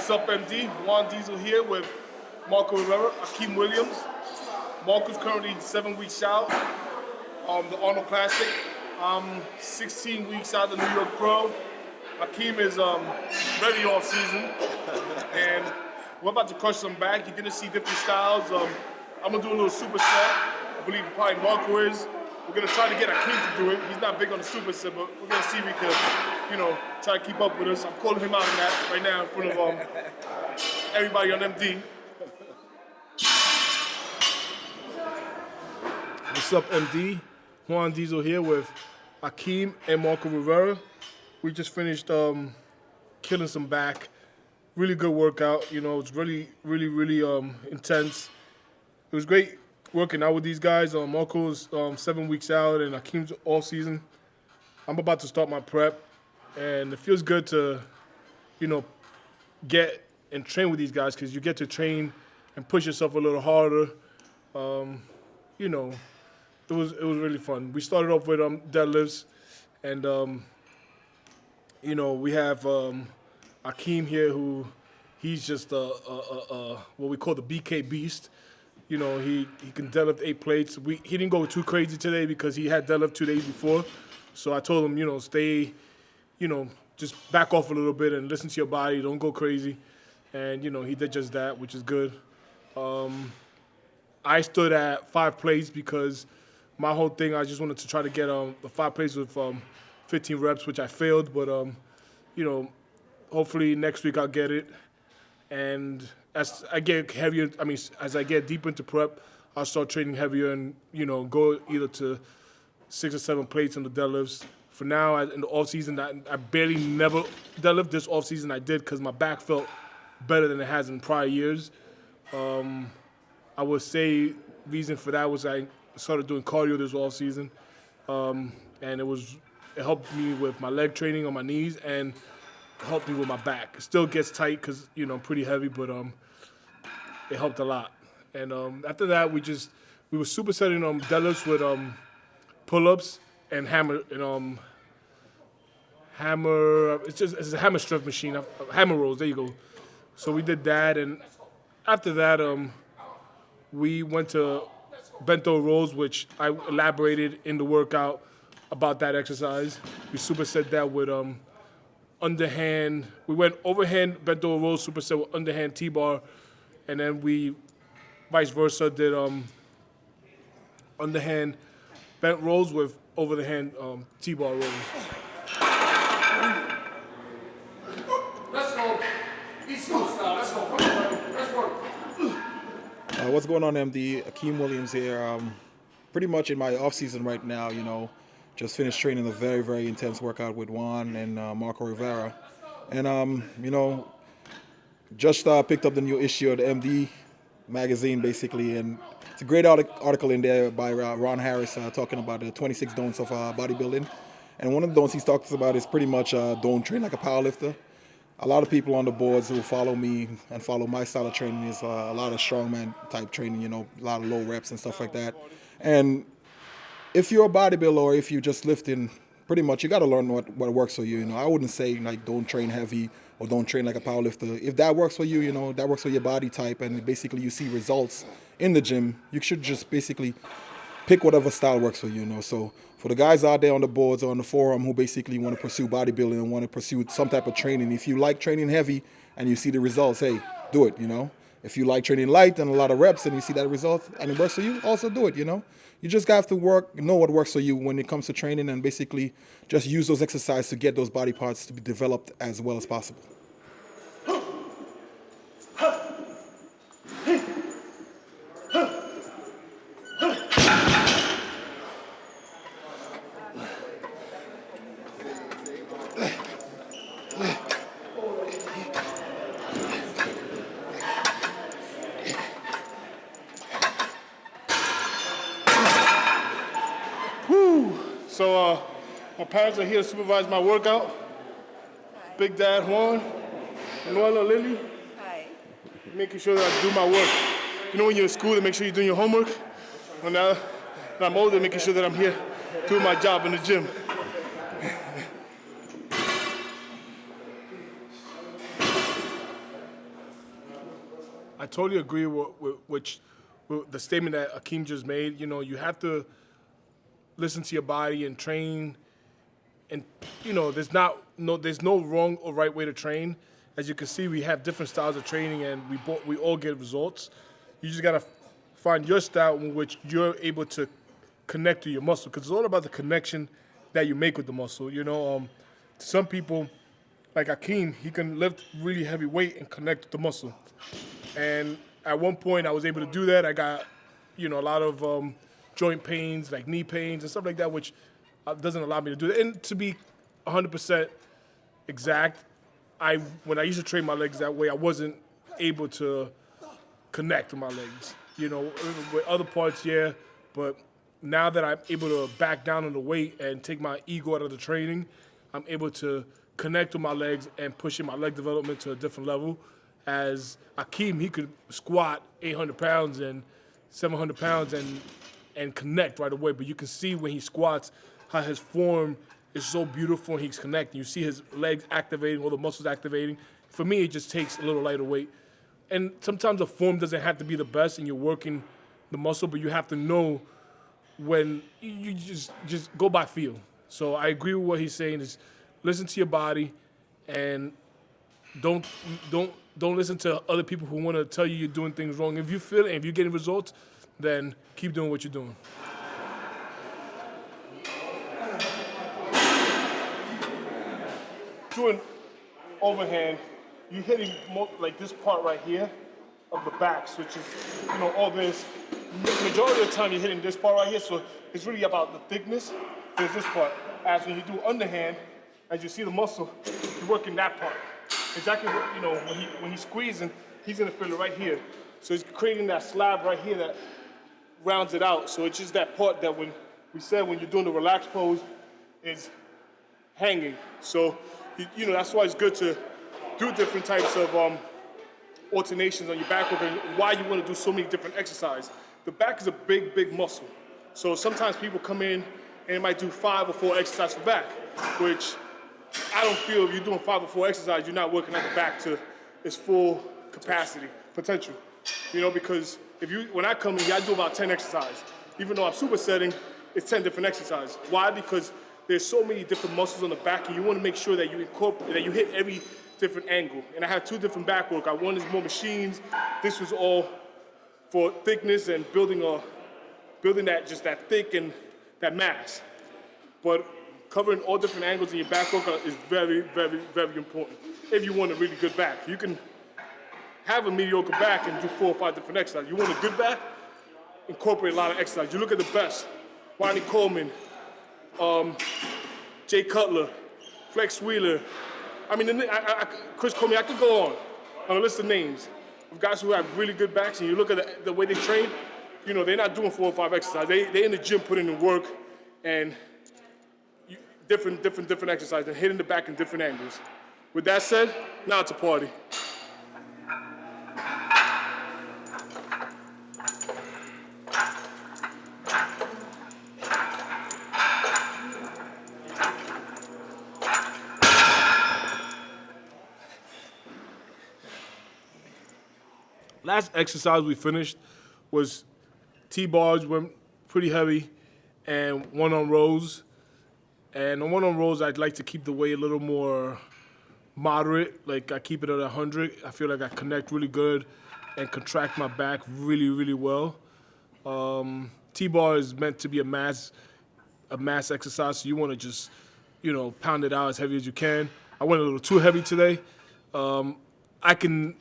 What's up, MD? Juan Diesel here with Rivera, Akim Williams. Marco's currently 7 weeks out, the Arnold Classic. 16 weeks out the New York Pro. Akim is ready off season, and we're about to crush some back. You're gonna see different styles. I'm gonna do a little superset. I believe probably Marco is. We're gonna try to get Akim to do it. He's not big on the superset, but we're gonna see if we can, try to keep up with us. I'm calling him out on that right now in front of everybody on MD. What's up, MD? Juan Diesel here with Akim and Marco Rivera. We just finished killing some back. Really good workout. It's really intense. It was great working out with these guys. Marco's 7 weeks out, and Akim's all season. I'm about to start my prep, and it feels good to, get and train with these guys because you get to train and push yourself a little harder. It was really fun. We started off with deadlifts, and we have Akim here, who he's just what we call the BK beast. He can deadlift 8 plates. He didn't go too crazy today because he had deadlift 2 days before. So I told him, stay, just back off a little bit and listen to your body. Don't go crazy. And, he did just that, which is good. I stood at 5 plates because my whole thing, I just wanted to try to get the 5 plates with 15 reps, which I failed. But, hopefully next week I'll get it. And as I get heavier, as I get deep into prep, I'll start training heavier and, go either to 6 or 7 plates on the deadlifts. For now, in the off season, I barely never deadlift. This off season I did because my back felt better than it has in prior years. I would say reason for that was I started doing cardio this off season, and it helped me with my leg training on my knees and helped me with my back. It still gets tight because I'm pretty heavy, but it helped a lot. And after that, we were supersetting deadlifts with pull-ups and hammer it's a hammer strength machine, hammer rolls. There you go. So we did that, and after that, we went to bento rolls, which I elaborated in the workout about that exercise. We superset that with underhand. We went overhand bento rolls, superset with underhand T-bar, and then we vice versa did underhand bent rolls with over the hand T-bar rolls. Let's go. East Coast style. Let's go. Let's work. What's going on, MD? Akim Williams here. Pretty much in my off season right now, just finished training a very, very intense workout with Juan and Marco Rivera. And, just picked up the new issue of the MD magazine, basically. And it's a great article in there by Ron Harris talking about the 26 don'ts of bodybuilding. And one of the don'ts he talks about is pretty much don't train like a powerlifter. A lot of people on the boards who follow me and follow my style of training is a lot of strongman type training, a lot of low reps and stuff like that. And if you're a bodybuilder or if you're just lifting, pretty much you got to learn what works for you. I wouldn't say don't train heavy or don't train like a powerlifter. If that works for you, that works for your body type, and basically you see results in the gym, you should just basically pick whatever style works for you. So for the guys out there on the boards or on the forum who basically want to pursue bodybuilding and want to pursue some type of training, if you like training heavy and you see the results, hey, do it. If you like training light and a lot of reps and you see that result and it works for you, also do it. You just have to know what works for you when it comes to training, and basically just use those exercises to get those body parts to be developed as well as possible. So my parents are here to supervise my workout. Hi. Big Dad Juan, Noella, Lily. Hi. Making sure that I do my work. When you're in school, they make sure you're doing your homework. Well, now that I'm older, making sure that I'm here doing my job in the gym. I totally agree with the statement that Akim just made. You know, you have to listen to your body and train. And you know, there's no wrong or right way to train. As you can see, we have different styles of training, and we all get results. You just gotta find your style in which you're able to connect to your muscle, because it's all about the connection that you make with the muscle. You know, some people, like Akim, he can lift really heavy weight and connect with the muscle. And at one point, I was able to do that. I got, you know, a lot of joint pains, like knee pains and stuff like that, which doesn't allow me to do that. And to be 100% exact, when I used to train my legs that way, I wasn't able to connect with my legs. You know, with other parts, yeah, but now that I'm able to back down on the weight and take my ego out of the training, I'm able to connect with my legs and pushing my leg development to a different level. As Akim, he could squat 800 pounds and 700 pounds and connect right away. But you can see when he squats how his form is so beautiful and he's connecting. You see his legs activating, all the muscles activating. For me, it just takes a little lighter weight. And sometimes the form doesn't have to be the best and you're working the muscle, but you have to know when you just go by feel. So I agree with what he's saying is listen to your body and don't listen to other people who want to tell you you're doing things wrong. If you feel it and if you're getting results, then keep doing what you're doing. Doing overhand, you're hitting like this part right here of the backs, which is, you know, all this. Majority of the time you're hitting this part right here, so it's really about the thickness. There's this part. As when you do underhand, as you see the muscle, you're working that part. Exactly what, you know, when he's squeezing, he's gonna feel it right here. So he's creating that slab right here that rounds it out. So it's just that part that when we said when you're doing the relaxed pose is hanging. So, you know, that's why it's good to do different types of alternations on your back work and why you want to do so many different exercises. The back is a big, big muscle. So sometimes people come in and they might do 5 or 4 exercises for back, which I don't feel if you're doing 5 or 4 exercises, you're not working at the back to its full capacity, potential. You know, because when I come in, I do about 10 exercises. Even though I'm supersetting, it's 10 different exercises. Why? Because there's so many different muscles on the back, and you want to make sure that you incorporate, that you hit every different angle. And I have 2 different back work. One is more machines. This was all for thickness and building that just that thick and that mass. But covering all different angles in your back workout is very, very, very important if you want a really good back. You can have a mediocre back and do 4 or 5 different exercises. You want a good back? Incorporate a lot of exercise. You look at the best. Ronnie Coleman, Jay Cutler, Flex Wheeler. I mean, Chris Coleman, I could go on a list of names of guys who have really good backs, and you look at the way they train, you know, they're not doing 4 or 5 exercises. They're in the gym putting in work and different exercises and hitting the back in different angles. With that said, now it's a party. Last exercise we finished was T-bars, went pretty heavy, and one-on rows. And on one-on rows, I'd like to keep the weight a little more moderate. Like I keep it at 100. I feel like I connect really good and contract my back really, really well. T-bar is meant to be a mass exercise, so you want to just, you know, pound it out as heavy as you can. I went a little too heavy today. I can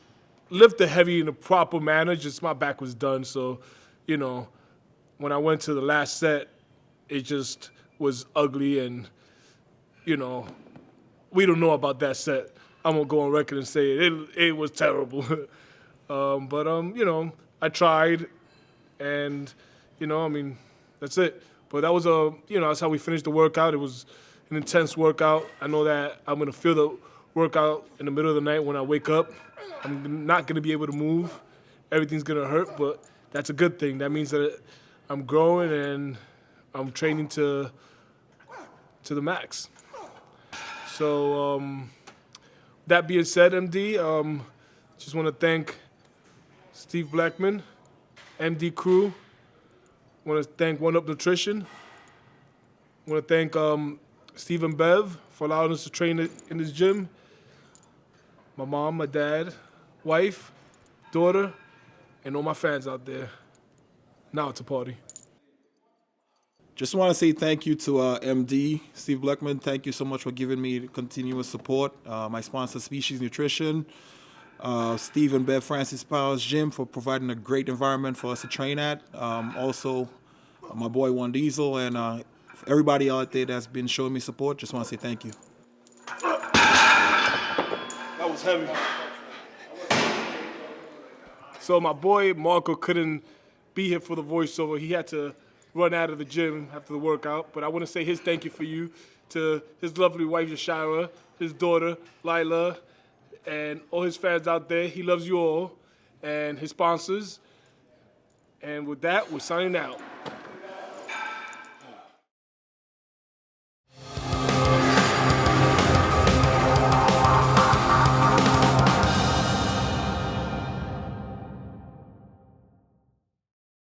lift the heavy in a proper manner, just my back was done. So, you know, when I went to the last set, it just was ugly and, you know, we don't know about that set. I'm going to go on record and say it was terrible. You know, I tried and, you know, I mean, that's it. But that was you know, that's how we finished the workout. It was an intense workout. I know that I'm going to feel the workout in the middle of the night when I wake up. I'm not going to be able to move. Everything's going to hurt, but that's a good thing. That means that I'm growing and I'm training to the max. So that being said, MD, just want to thank Steve Blackman, MD Crew. Want to thank One Up Nutrition. Want to thank Steve and Bev for allowing us to train in this gym. My mom, my dad, wife, daughter, and all my fans out there. Now it's a party. Just want to say thank you to MD, Steve Blackman. Thank you so much for giving me continuous support. My sponsor, Species Nutrition. Steve and Bev Francis Powers Gym for providing a great environment for us to train at. Also, my boy Juan Diesel and everybody out there that's been showing me support. Just want to say thank you. That was heavy. So my boy Marco couldn't be here for the voiceover. He had to run out of the gym after the workout. But I want to say his thank you for you to his lovely wife, Yashira, his daughter, Lila, and all his fans out there. He loves you all, and his sponsors. And with that, we're signing out.